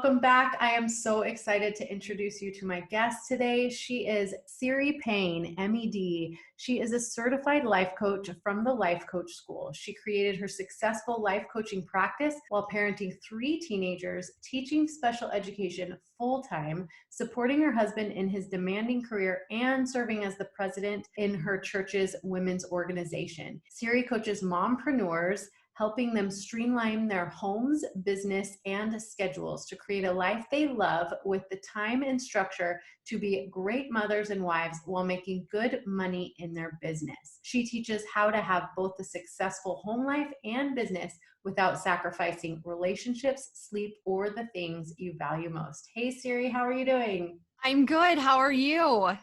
welcome back. I am so excited to introduce you to my guest today. She is Ceri Payne, MED. She is a certified life coach from the Life Coach School. She created her successful life coaching practice while parenting 3 teenagers, teaching special education full-time, supporting her husband in his demanding career, and serving as the president in her church's women's organization. Ceri coaches mompreneurs, helping them streamline their homes, business, and schedules to create a life they love with the time and structure to be great mothers and wives while making good money in their business. She teaches how to have both a successful home life and business without sacrificing relationships, sleep, or the things you value most. Hey, Ceri, how are you doing? I'm good. How are you?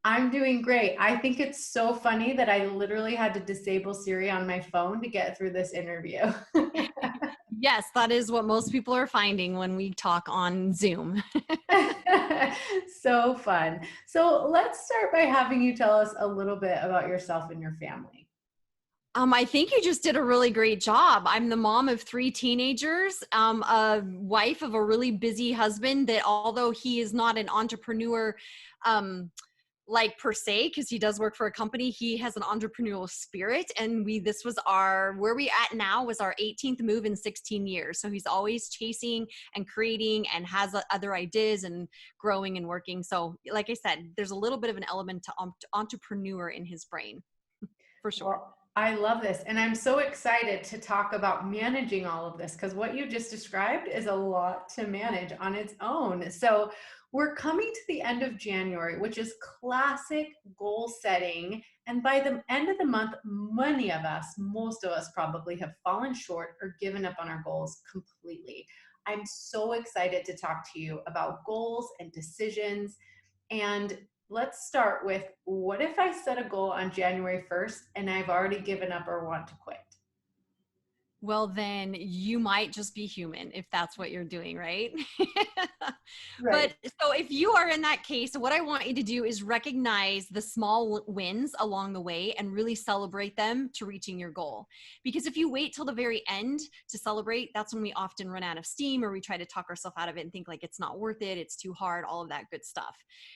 I'm doing great. I think it's so funny that I literally had to disable Siri on my phone to get through this interview. Yes, that is what most people are finding when we talk on Zoom. So fun. So let's start by having you tell us a little bit about yourself and your family. I think you just did a really great job. I'm the mom of 3 teenagers, a wife of a really busy husband that although he is not an entrepreneur, like per se, because he does work for a company, he has an entrepreneurial spirit. And where we at now was our 18th move in 16 years. So he's always chasing and creating and has other ideas and growing and working. So like I said, there's a little bit of an element to entrepreneur in his brain for sure. Well, I love this. And I'm so excited to talk about managing all of this because what you just described is a lot to manage on its own. So we're coming to the end of January, which is classic goal setting. And by the end of the month, most of us probably have fallen short or given up on our goals completely. I'm so excited to talk to you about goals and decisions. And let's start with, what if I set a goal on January 1st and I've already given up or want to quit? Well, then you might just be human if that's what you're doing, right? Right. But so if you are in that case, what I want you to do is recognize the small wins along the way and really celebrate them to reaching your goal. Because if you wait till the very end to celebrate, that's when we often run out of steam or we try to talk ourselves out of it and think like it's not worth it, it's too hard, all of that good stuff.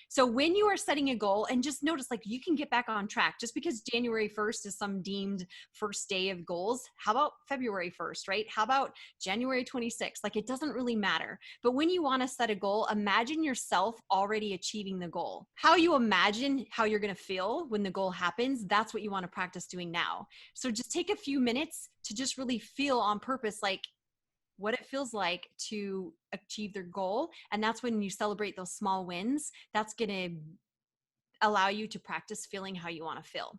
So when you are setting a goal, and just notice like you can get back on track just because January 1st is some deemed first day of goals. How about February 1st, right? How about January 26th? Like it doesn't really matter. But when you want to set a goal, imagine yourself already achieving the goal. How you imagine how you're going to feel when the goal happens, that's what you want to practice doing now. So just take a few minutes to just really feel on purpose like what it feels like to achieve their goal. And that's when you celebrate those small wins. That's going to allow you to practice feeling how you want to feel.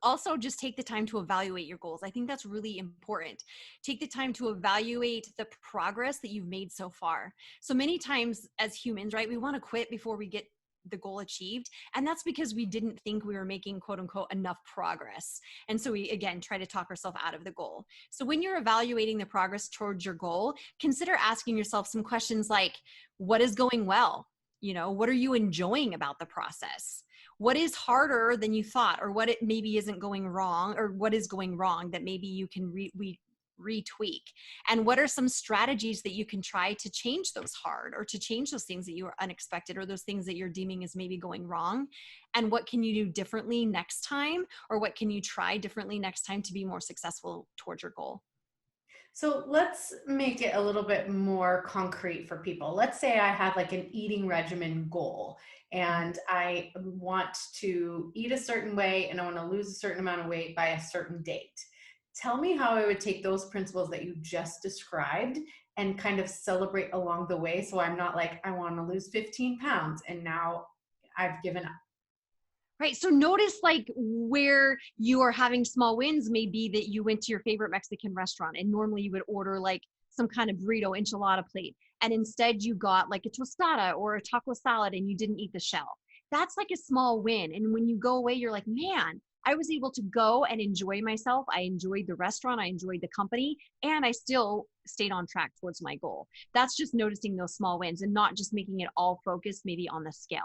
Also, just take the time to evaluate your goals. I think that's really important. Take the time to evaluate the progress that you've made so far. So many times as humans, right, we want to quit before we get the goal achieved. And that's because we didn't think we were making quote unquote enough progress. And so we, again, try to talk ourselves out of the goal. So when you're evaluating the progress towards your goal, consider asking yourself some questions like, what is going well? You know, what are you enjoying about the process? What is harder than you thought, or what it maybe isn't going wrong, or what is going wrong that maybe you can retweak? And what are some strategies that you can try to change those hard, or to change those things that you are unexpected, or those things that you're deeming as maybe going wrong? And what can you do differently next time, or what can you try differently next time to be more successful towards your goal? So let's make it a little bit more concrete for people. Let's say I have like an eating regimen goal and I want to eat a certain way and I want to lose a certain amount of weight by a certain date. Tell me how I would take those principles that you just described and kind of celebrate along the way. So I'm not like, I want to lose 15 pounds and now I've given up. Right. So notice like where you are having small wins may be that you went to your favorite Mexican restaurant and normally you would order like some kind of burrito enchilada plate. And instead you got like a tostada or a taco salad and you didn't eat the shell. That's like a small win. And when you go away, you're like, man, I was able to go and enjoy myself. I enjoyed the restaurant. I enjoyed the company, and I still stayed on track towards my goal. That's just noticing those small wins and not just making it all focused maybe on the scale.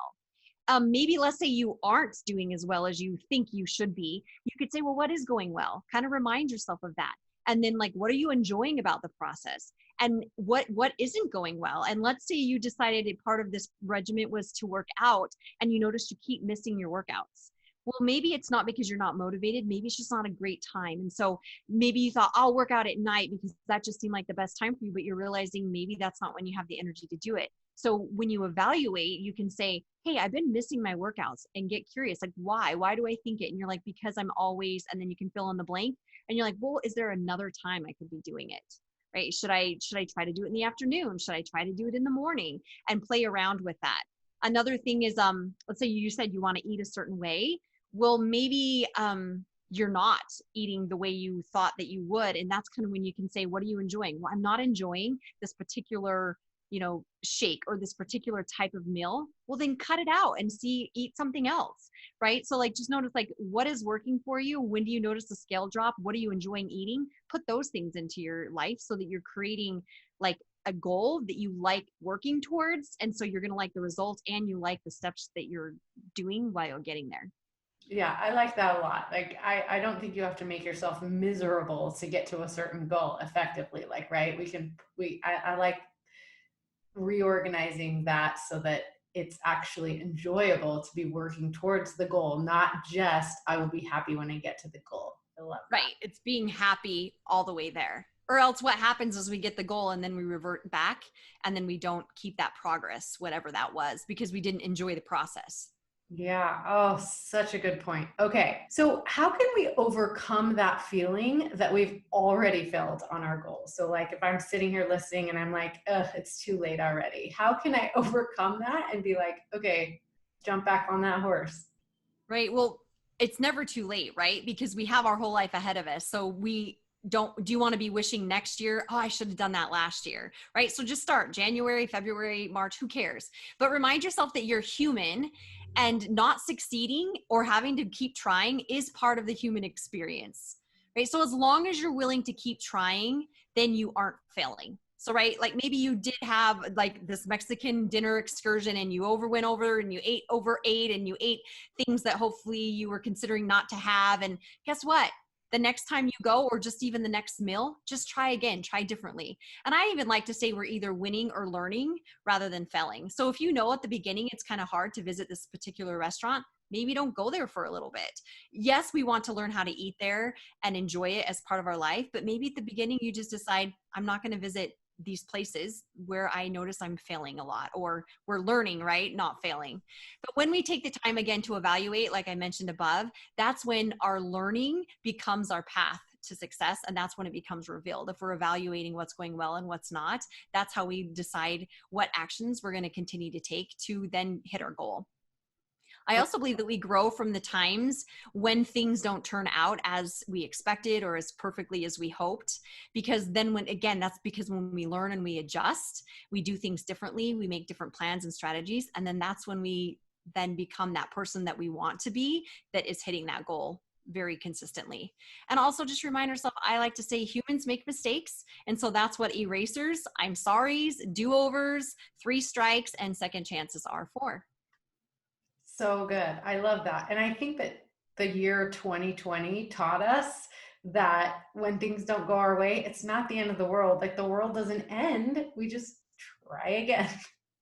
Maybe let's say you aren't doing as well as you think you should be. You could say, well, what is going well? Kind of remind yourself of that. And then like, what are you enjoying about the process? and what isn't going well. And let's say you decided a part of this regimen was to work out and you notice you keep missing your workouts. Well, maybe it's not because you're not motivated. Maybe it's just not a great time. And so maybe you thought, I'll work out at night because that just seemed like the best time for you, but you're realizing maybe that's not when you have the energy to do it. So when you evaluate, you can say, hey, I've been missing my workouts, and get curious. Like, why? Why do I think it? And you're like, because I'm always, and then you can fill in the blank. And you're like, well, is there another time I could be doing it? Right? Should I try to do it in the afternoon? Should I try to do it in the morning? And play around with that. Another thing is, let's say you said you want to eat a certain way. Well, maybe you're not eating the way you thought that you would. And that's kind of when you can say, what are you enjoying? Well, I'm not enjoying this particular, shake or this particular type of meal. Well, then cut it out and eat something else, right? So like, just notice like what is working for you. When do you notice the scale drop? What are you enjoying eating? Put those things into your life so that you're creating like a goal that you like working towards. And so you're going to like the results and you like the steps that you're doing while getting there. Yeah, I like that a lot. Like, I don't think you have to make yourself miserable to get to a certain goal effectively. Like, right. I like reorganizing that so that it's actually enjoyable to be working towards the goal, not just I will be happy when I get to the goal. I love that. Right. It's being happy all the way there. Or else what happens is we get the goal and then we revert back and then we don't keep that progress, whatever that was, because we didn't enjoy the process. Yeah. Oh, such a good point. Okay. So, how can we overcome that feeling that we've already failed on our goals? So, like, if I'm sitting here listening and I'm like, ugh, it's too late already, how can I overcome that and be like, okay, jump back on that horse? Right. Well, it's never too late, right? Because we have our whole life ahead of us. So do you want to be wishing next year, oh, I should have done that last year, right? So just start January, February, March, who cares? But remind yourself that you're human, and not succeeding or having to keep trying is part of the human experience, right? So as long as you're willing to keep trying, then you aren't failing. So, right, like maybe you did have like this Mexican dinner excursion and you went over and you ate and you ate things that hopefully you were considering not to have. And guess what? The next time you go, or just even the next meal, just try again, try differently. And I even like to say we're either winning or learning rather than failing. So if you know at the beginning it's kind of hard to visit this particular restaurant, maybe don't go there for a little bit. Yes, we want to learn how to eat there and enjoy it as part of our life, but maybe at the beginning you just decide, I'm not going to visit these places where I notice I'm failing a lot, or we're learning, right? Not failing. But when we take the time again to evaluate, like I mentioned above, that's when our learning becomes our path to success. And that's when it becomes revealed. If we're evaluating what's going well and what's not, that's how we decide what actions we're going to continue to take to then hit our goal. I also believe that we grow from the times when things don't turn out as we expected or as perfectly as we hoped. Because then that's because when we learn and we adjust, we do things differently, we make different plans and strategies. And then that's when we then become that person that we want to be, that is hitting that goal very consistently. And also just remind ourselves, I like to say humans make mistakes. And so that's what erasers, I'm sorry's, do-overs, 3 strikes, and second chances are for. So good. I love that. And I think that the year 2020 taught us that when things don't go our way, it's not the end of the world. Like, the world doesn't end. We just try again.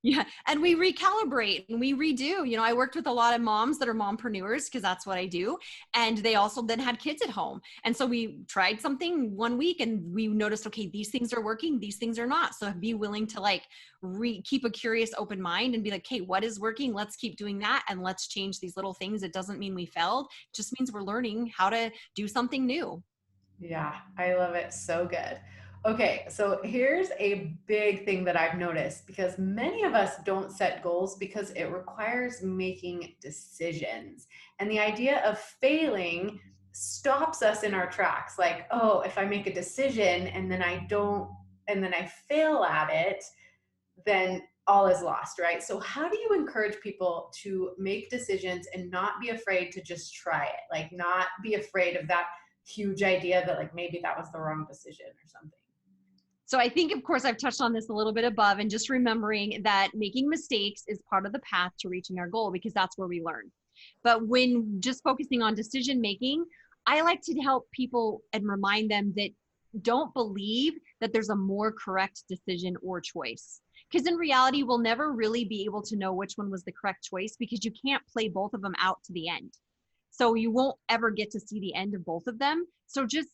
Yeah. And we recalibrate and we redo. I worked with a lot of moms that are mompreneurs because that's what I do. And they also then had kids at home. And so we tried something one week and we noticed, okay, these things are working, these things are not. So be willing to like keep a curious open mind and be like, hey, what is working? Let's keep doing that. And let's change these little things. It doesn't mean we failed. It just means we're learning how to do something new. Yeah, I love it. So good. Okay, so here's a big thing that I've noticed, because many of us don't set goals because it requires making decisions. And the idea of failing stops us in our tracks. Like, oh, if I make a decision and then I fail at it, then all is lost, right? So how do you encourage people to make decisions and not be afraid to just try it? Like, not be afraid of that huge idea that like maybe that was the wrong decision or something. So I think, of course, I've touched on this a little bit above, and just remembering that making mistakes is part of the path to reaching our goal, because that's where we learn. But when just focusing on decision making, I like to help people and remind them that don't believe that there's a more correct decision or choice. Because in reality, we'll never really be able to know which one was the correct choice because you can't play both of them out to the end. So you won't ever get to see the end of both of them. So just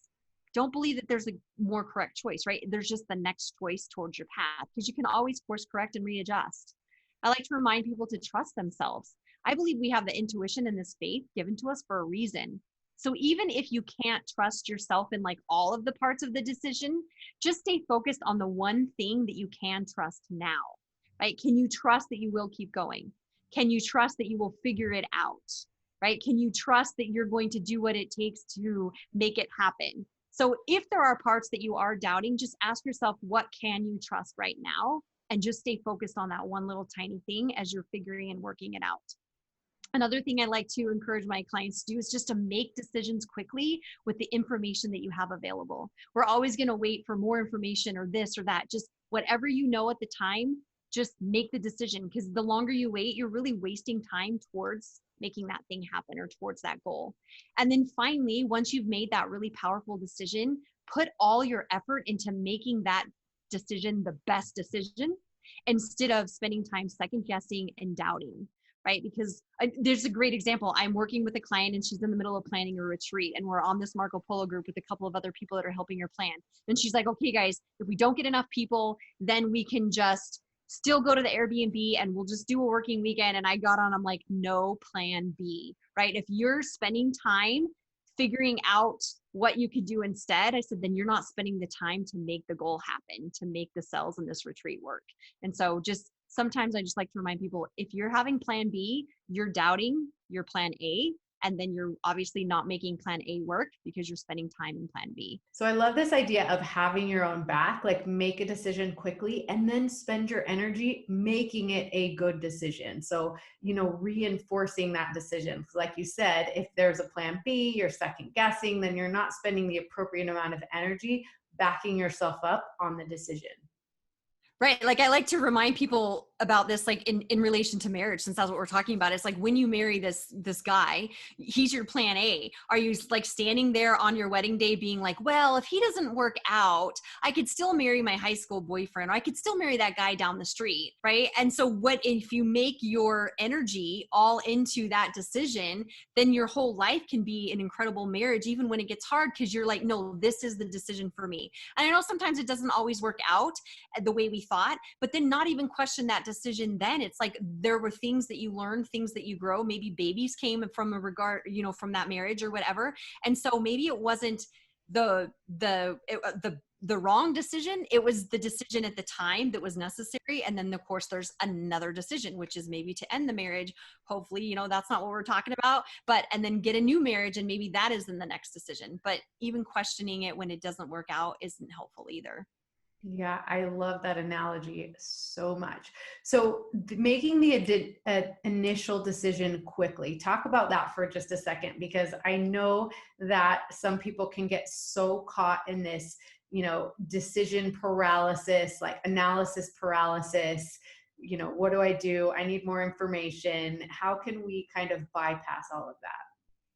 don't believe that there's a more correct choice, right? There's just the next choice towards your path because you can always course correct and readjust. I like to remind people to trust themselves. I believe we have the intuition and this faith given to us for a reason. So even if you can't trust yourself in like all of the parts of the decision, just stay focused on the one thing that you can trust now, right? Can you trust that you will keep going? Can you trust that you will figure it out, right? Can you trust that you're going to do what it takes to make it happen? So if there are parts that you are doubting, just ask yourself, what can you trust right now? And just stay focused on that one little tiny thing as you're figuring and working it out. Another thing I like to encourage my clients to do is just to make decisions quickly with the information that you have available. We're always going to wait for more information or this or that. Just whatever you know at the time, just make the decision, because the longer you wait, you're really wasting time towards making that thing happen or towards that goal. And then finally, once you've made that really powerful decision, put all your effort into making that decision the best decision instead of spending time second guessing and doubting, right? Because there's a great example. I'm working with a client and she's in the middle of planning a retreat, and we're on this Marco Polo group with a couple of other people that are helping her plan. And she's like, okay, guys, if we don't get enough people, then we can just still go to the Airbnb and we'll just do a working weekend. And I got on, I'm like, no plan B, right? If you're spending time figuring out what you could do instead, I said, then you're not spending the time to make the goal happen, to make the cells in this retreat work. And so just sometimes I just like to remind people, if you're having plan B, you're doubting your plan A, and then you're obviously not making plan A work because you're spending time in plan B. So I love this idea of having your own back, like make a decision quickly and then spend your energy making it a good decision. So, reinforcing that decision. Like you said, if there's a plan B, you're second guessing, then you're not spending the appropriate amount of energy backing yourself up on the decision. Right. Like I like to remind people about this, like in relation to marriage, since that's what we're talking about. It's like when you marry this guy, he's your plan A. Are you like standing there on your wedding day being like, well, if he doesn't work out, I could still marry my high school boyfriend, or I could still marry that guy down the street, right? And so what if you make your energy all into that decision, then your whole life can be an incredible marriage, even when it gets hard, because you're like, no, this is the decision for me. And I know sometimes it doesn't always work out the way we thought, but then not even question that decision. Then it's like there were things that you learned, things that you grow. Maybe babies came from a regard, from that marriage or whatever. And so maybe it wasn't the wrong decision. It was the decision at the time that was necessary. And then of course there's another decision, which is maybe to end the marriage. Hopefully, that's not what we're talking about, and then get a new marriage. And maybe that is in the next decision, but even questioning it when it doesn't work out isn't helpful either. Yeah, I love that analogy so much. So making the initial decision quickly, talk about that for just a second, because I know that some people can get so caught in this, decision paralysis, like analysis paralysis. What do I do? I need more information. How can we kind of bypass all of that?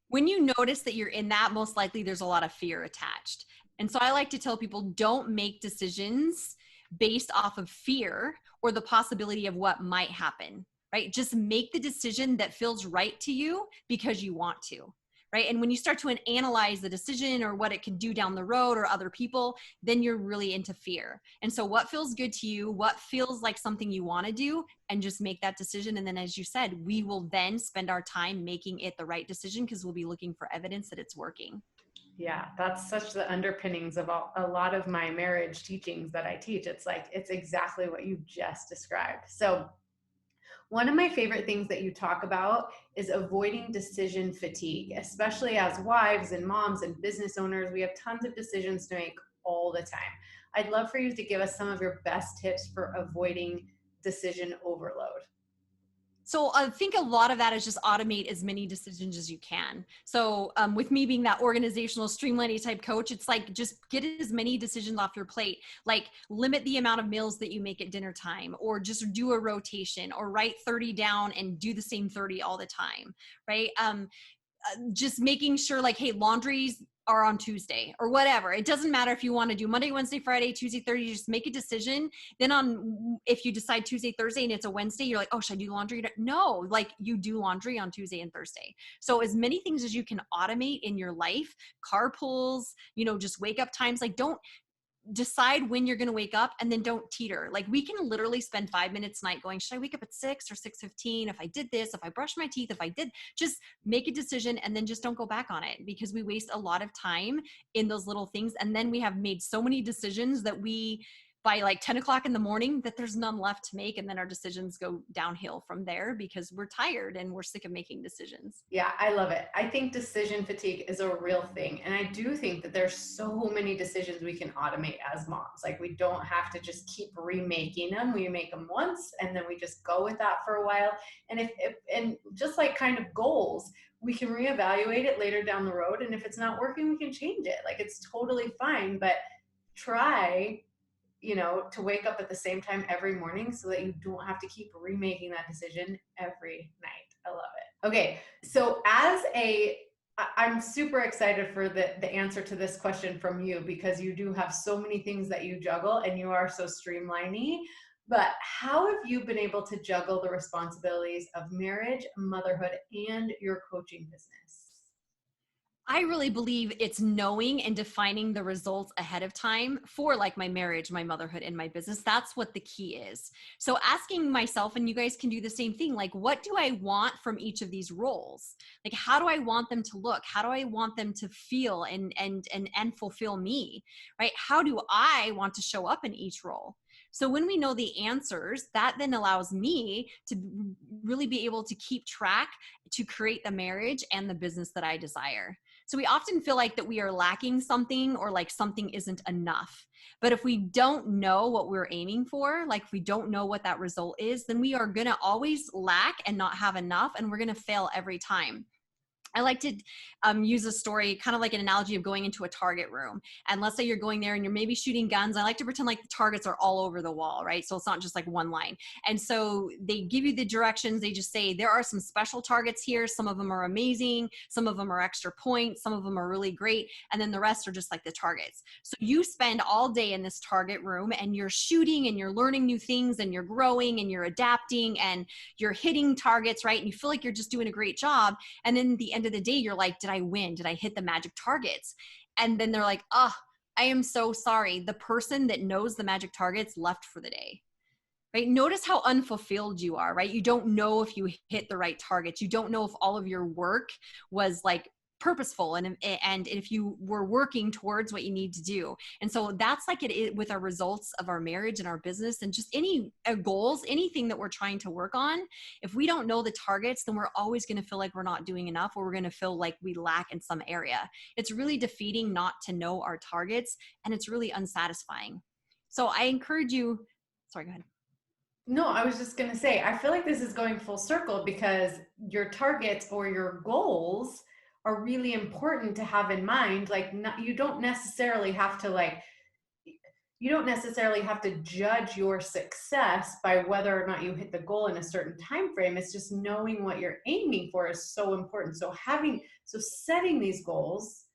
When you notice that you're in that, most likely there's a lot of fear attached. And so I like to tell people, don't make decisions based off of fear or the possibility of what might happen, right? Just make the decision that feels right to you because you want to, right? And when you start to analyze the decision or what it could do down the road or other people, then you're really into fear. And so what feels good to you, what feels like something you want to do, and just make that decision. And then, as you said, we will then spend our time making it the right decision because we'll be looking for evidence that it's working. Yeah, that's such the underpinnings of a lot of my marriage teachings that I teach. It's like, it's exactly what you just described. So one of my favorite things that you talk about is avoiding decision fatigue, especially as wives and moms and business owners. We have tons of decisions to make all the time. I'd love for you to give us some of your best tips for avoiding decision overload. So I think a lot of that is just automate as many decisions as you can. So with me being that organizational streamlining type coach, it's like just get as many decisions off your plate, like limit the amount of meals that you make at dinner time, or just do a rotation, or write 30 down and do the same 30 all the time, right? Just making sure like, hey, laundries are on Tuesday or whatever. It doesn't matter if you want to do Monday, Wednesday, Friday, Tuesday, Thursday, just make a decision. Then if you decide Tuesday, Thursday and it's a Wednesday, you're like, oh, should I do laundry? No, like you do laundry on Tuesday and Thursday. So as many things as you can automate in your life, carpools, just wake up times, like don't decide when you're going to wake up and then don't teeter. Like we can literally spend 5 minutes a night going, should I wake up at 6 or 6:15? If I did this, if I brushed my teeth, if I did, just make a decision and then just don't go back on it, because we waste a lot of time in those little things. And then we have made so many decisions that by like 10 o'clock in the morning, that there's none left to make. And then our decisions go downhill from there because we're tired and we're sick of making decisions. Yeah, I love it. I think decision fatigue is a real thing. And I do think that there's so many decisions we can automate as moms. Like we don't have to just keep remaking them. We make them once and then we just go with that for a while. And and just like kind of goals, we can reevaluate it later down the road. And if it's not working, we can change it. Like it's totally fine, but try to wake up at the same time every morning so that you don't have to keep remaking that decision every night. I love it. Okay. So I'm super excited for the answer to this question from you, because you do have so many things that you juggle and you are so streamliney. But how have you been able to juggle the responsibilities of marriage, motherhood, and your coaching business? I really believe it's knowing and defining the results ahead of time for like my marriage, my motherhood, and my business. That's what the key is. So asking myself, and you guys can do the same thing, like, what do I want from each of these roles? Like, how do I want them to look? How do I want them to feel and fulfill me, right? How do I want to show up in each role? So when we know the answers, that then allows me to really be able to keep track to create the marriage and the business that I desire. So we often feel like that we are lacking something or like something isn't enough. But if we don't know what we're aiming for, like if we don't know what that result is, then we are going to always lack and not have enough, and we're going to fail every time. I like to use a story, kind of like an analogy of going into a target room. And let's say you're going there and you're maybe shooting guns. I like to pretend like the targets are all over the wall, right? So it's not just like one line. And so they give you the directions. They just say, there are some special targets here. Some of them are amazing. Some of them are extra points. Some of them are really great. And then the rest are just like the targets. So you spend all day in this target room and you're shooting and you're learning new things and you're growing and you're adapting and you're hitting targets, right? And you feel like you're just doing a great job. And then at the end of the day, you're like, did I win? Did I hit the magic targets? And then they're like, oh, I am so sorry. The person that knows the magic targets left for the day, right? Notice how unfulfilled you are, right? You don't know if you hit the right targets. You don't know if all of your work was like purposeful and if you were working towards what you need to do. And so that's like it is with our results of our marriage and our business and just any goals, anything that we're trying to work on. If we don't know the targets, then we're always going to feel like we're not doing enough, or we're going to feel like we lack in some area. It's really defeating not to know our targets, and it's really unsatisfying. So I encourage you, sorry, go ahead. No, I was just going to say, I feel like this is going full circle, because your targets or your goals are really important to have in mind. Like, you don't necessarily have to judge your success by whether or not you hit the goal in a certain time frame. It's just knowing what you're aiming for is so important. So setting these goals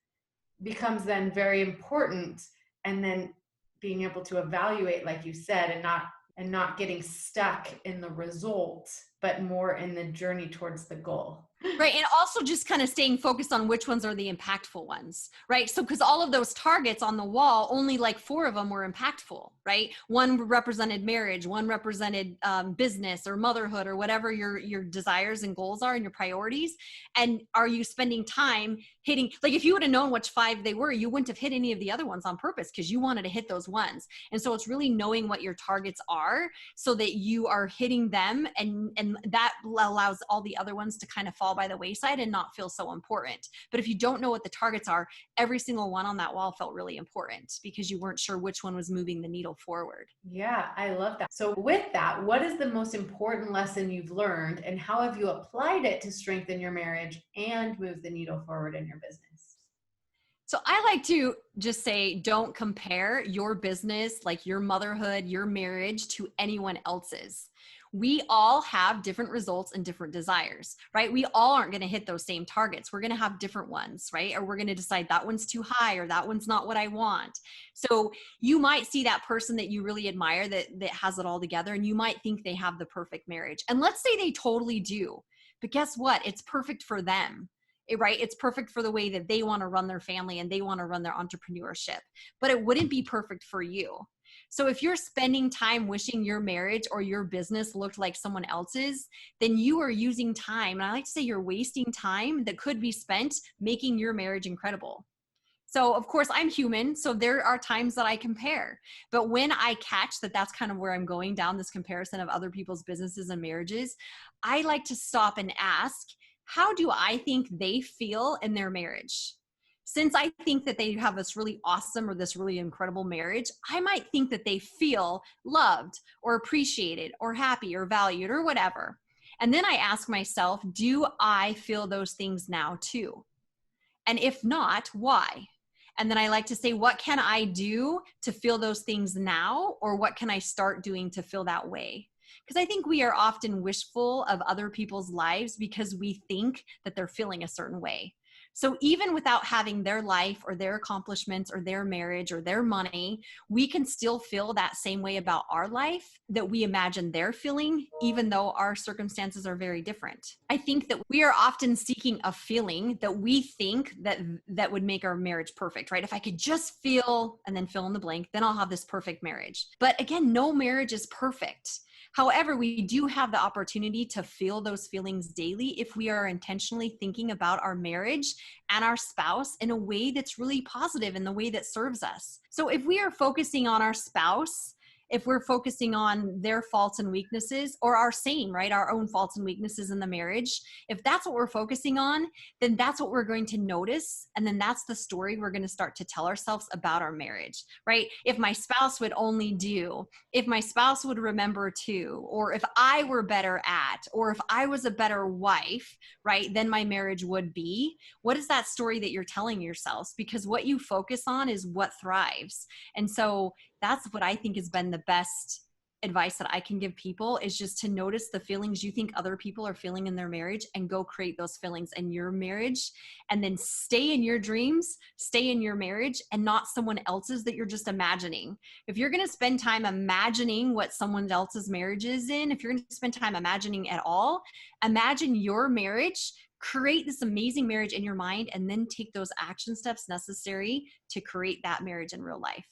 becomes then very important, and then being able to evaluate, like you said, and not getting stuck in the result, but more in the journey towards the goal. Right. And also just kind of staying focused on which ones are the impactful ones, right? So, because all of those targets on the wall, only like 4 of them were impactful, right? One represented marriage, one represented business or motherhood or whatever your desires and goals are and your priorities. And are you spending time hitting, like if you would have known which 5 they were, you wouldn't have hit any of the other ones on purpose because you wanted to hit those ones. And so it's really knowing what your targets are so that you are hitting them, and that allows all the other ones to kind of fall by the wayside and not feel so important. But if you don't know what the targets are, every single one on that wall felt really important because you weren't sure which one was moving the needle forward. Yeah, I love that. So with that, what is the most important lesson you've learned, and how have you applied it to strengthen your marriage and move the needle forward in your business? So I like to just say, don't compare your business, like your motherhood, your marriage, to anyone else's. We all have different results and different desires, right? We all aren't going to hit those same targets. We're going to have different ones, right? Or we're going to decide that one's too high or that one's not what I want. So you might see that person that you really admire that has it all together, and you might think they have the perfect marriage. And let's say they totally do. But guess what? It's perfect for them. Right? It's perfect for the way that they want to run their family and they want to run their entrepreneurship, but it wouldn't be perfect for you. So if you're spending time wishing your marriage or your business looked like someone else's, then you are using time. And I like to say you're wasting time that could be spent making your marriage incredible. So of course I'm human. So there are times that I compare, but when I catch that that's kind of where I'm going down this comparison of other people's businesses and marriages, I like to stop and ask, how do I think they feel in their marriage? Since I think that they have this really awesome or this really incredible marriage, I might think that they feel loved or appreciated or happy or valued or whatever. And then I ask myself, do I feel those things now too? And if not, why? And then I like to say, what can I do to feel those things now? Or what can I start doing to feel that way? Because I think we are often wishful of other people's lives because we think that they're feeling a certain way. So even without having their life or their accomplishments or their marriage or their money, we can still feel that same way about our life that we imagine they're feeling, even though our circumstances are very different. I think that we are often seeking a feeling that we think that would make our marriage perfect, right? If I could just feel and then fill in the blank, then I'll have this perfect marriage. But again, no marriage is perfect. However, we do have the opportunity to feel those feelings daily if we are intentionally thinking about our marriage and our spouse in a way that's really positive, in the way that serves us. So if we are focusing on our spouse, if we're focusing on their faults and weaknesses, or our same, right, our own faults and weaknesses in the marriage, if that's what we're focusing on, then that's what we're going to notice. And then that's the story we're going to start to tell ourselves about our marriage, right? If my spouse would only do, if my spouse would remember to, or if I were better at, or if I was a better wife, right, then my marriage would be. What is that story that you're telling yourselves? Because what you focus on is what thrives. And so that's what I think has been the best advice that I can give people, is just to notice the feelings you think other people are feeling in their marriage and go create those feelings in your marriage, and then stay in your dreams, stay in your marriage, and not someone else's that you're just imagining. If you're going to spend time imagining what someone else's marriage is in, if you're going to spend time imagining at all, imagine your marriage, create this amazing marriage in your mind, and then take those action steps necessary to create that marriage in real life.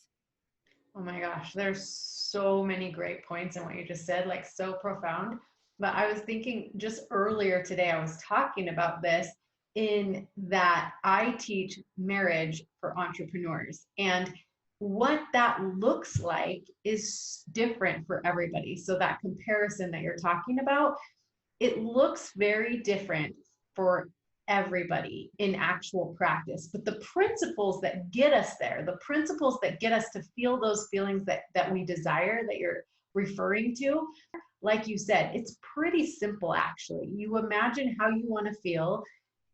Oh my gosh, there's so many great points in what you just said, like so profound. But I was thinking just earlier today, I was talking about this in that I teach marriage for entrepreneurs. And what that looks like is different for everybody. So that comparison that you're talking about, it looks very different for everybody in actual practice, but the principles that get us there, the principles that get us to feel those feelings that we desire, that you're referring to, like you said, it's pretty simple. Actually, you imagine how you want to feel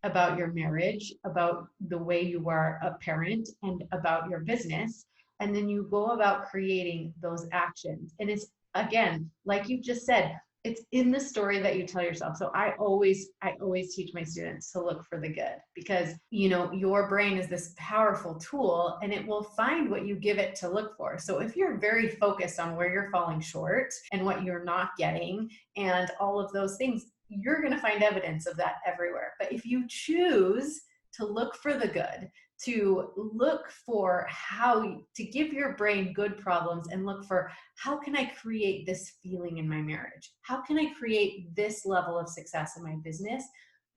about your marriage, about the way you are a parent, and about your business, and then you go about creating those actions. And it's, again, like you just said, it's in the story that you tell yourself. So I always teach my students to look for the good, because, you know, your brain is this powerful tool and it will find what you give it to look for. So if you're very focused on where you're falling short and what you're not getting and all of those things, you're going to find evidence of that everywhere. But if you choose to look for the good, to look for how to give your brain good problems and look for, how can I create this feeling in my marriage? How can I create this level of success in my business?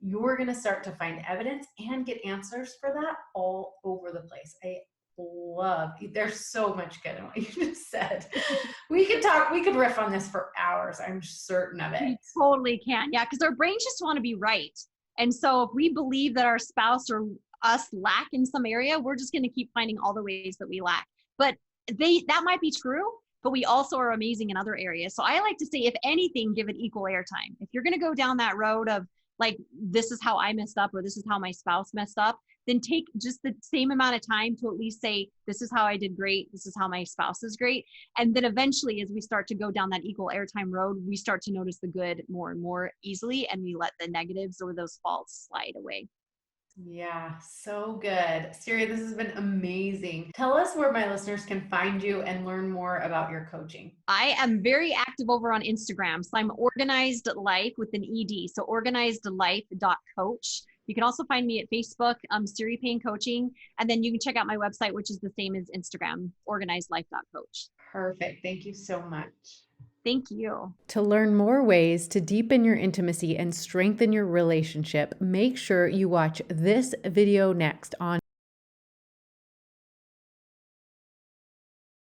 You're going to start to find evidence and get answers for that all over the place. I love, there's so much good in what you just said. We could riff on this for hours. I'm certain of it. We totally can. Yeah. Because our brains just want to be right. And so if we believe that our spouse or us lack in some area, we're just going to keep finding all the ways that we lack. But that might be true, but we also are amazing in other areas. So I like to say, if anything, give it equal airtime. If you're going to go down that road of like, this is how I messed up, or this is how my spouse messed up, then take just the same amount of time to at least say, this is how I did great. This is how my spouse is great. And then eventually, as we start to go down that equal airtime road, we start to notice the good more and more easily, and we let the negatives or those faults slide away. Yeah, so good. Ceri, this has been amazing. Tell us where my listeners can find you and learn more about your coaching. I am very active over on Instagram. So I'm Organized Life with an ED. So organizedlife.coach. You can also find me at Facebook, Ceri Payne Coaching. And then you can check out my website, which is the same as Instagram, organizedlife.coach. Perfect. Thank you so much. Thank you. To learn more ways to deepen your intimacy and strengthen your relationship, make sure you watch this video next on